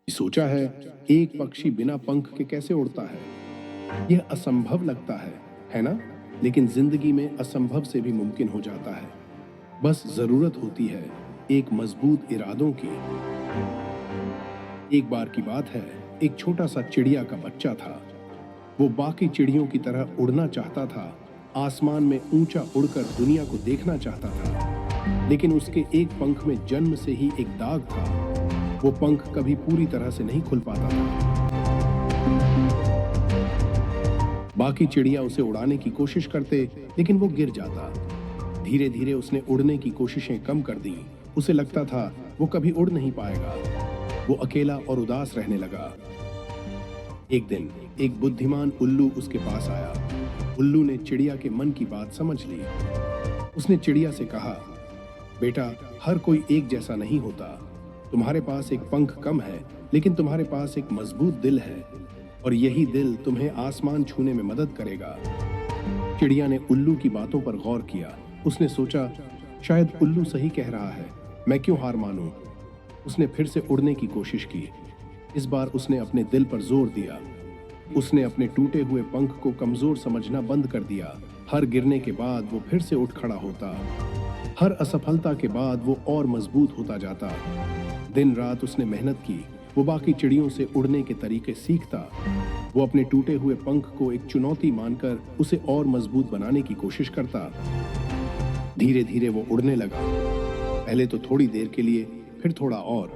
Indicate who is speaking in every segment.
Speaker 1: सोचा है, एक पक्षी बिना पंख के कैसे उड़ता है? यह असंभव लगता है ना? लेकिन जिंदगी में असंभव से भी मुमकिन हो जाता है। बस जरूरत होती है एक मजबूत इरादों की। एक बार की बात है, एक छोटा सा चिड़िया का बच्चा था। वो बाकी चिड़ियों की तरह उड़ना चाहता था, आसमान में ऊंचा उड़कर दुनिया को देखना चाहता था। लेकिन उसके एक पंख में जन्म से ही एक दाग था। वो पंख कभी पूरी तरह से नहीं खुल पाता था। बाकी चिड़िया उसे उड़ाने की कोशिश करते, लेकिन वो गिर जाता। धीरे धीरे उसने उड़ने की कोशिशें कम कर दी। उसे लगता था वो कभी उड़ नहीं पाएगा। वो अकेला और उदास रहने लगा। एक दिन एक बुद्धिमान उल्लू उसके पास आया। उल्लू ने चिड़िया के मन की बात समझ ली। उसने चिड़िया से कहा, बेटा, हर कोई एक जैसा नहीं होता। तुम्हारे पास एक पंख कम है, लेकिन तुम्हारे पास एक मजबूत दिल है, और यही दिल तुम्हें आसमान छूने में मदद करेगा। चिड़िया ने उल्लू की बातों पर गौर किया। उसने सोचा, शायद उल्लू सही कह रहा है, मैं क्यों हार मानूं? उसने फिर से उड़ने की कोशिश की। इस बार उसने अपने दिल पर जोर दिया। उसने अपने टूटे हुए पंख को कमजोर समझना बंद कर दिया। हर गिरने के बाद वो फिर से उठ खड़ा होता। हर असफलता के बाद वो और मजबूत होता जाता। दिन रात उसने मेहनत की। वो बाकी चिड़ियों से उड़ने के तरीके सीखता। वो अपने टूटे हुए पंख को एक चुनौती मानकर उसे और मजबूत बनाने की कोशिश करता। धीरे धीरे वो उड़ने लगा। पहले तो थोड़ी देर के लिए, फिर थोड़ा और।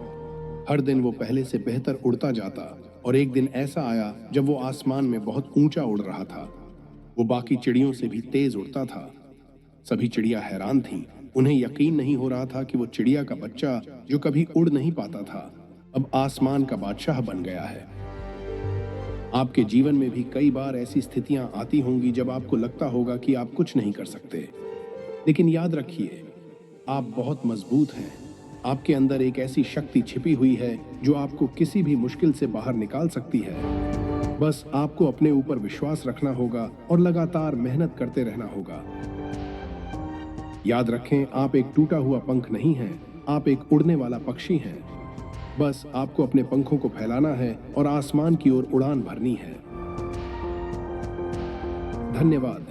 Speaker 1: हर दिन वो पहले से बेहतर उड़ता जाता, और एक दिन ऐसा आया जब वो आसमान में बहुत ऊंचा उड़ रहा था। वो बाकी चिड़ियों से भी तेज उड़ता था। सभी चिड़िया हैरान थीं। उन्हें यकीन नहीं हो रहा था कि वो चिड़िया का बच्चा, जो कभी उड़ नहीं पाता था, अब आसमान का बादशाह बन गया है। आपके जीवन में भी कई बार ऐसी स्थितियां आती होंगी जब आपको लगता होगा कि आप कुछ नहीं कर सकते। लेकिन याद रखिए, आप बहुत मजबूत हैं। आपके अंदर एक ऐसी शक्ति छिपी हुई है जो आपको किसी भी मुश्किल से बाहर निकाल सकती है। बस आपको अपने ऊपर विश्वास रखना होगा और लगातार मेहनत करते रहना होगा। याद रखें, आप एक टूटा हुआ पंख नहीं हैं, आप एक उड़ने वाला पक्षी हैं। बस आपको अपने पंखों को फैलाना है और आसमान की ओर उड़ान भरनी है। धन्यवाद।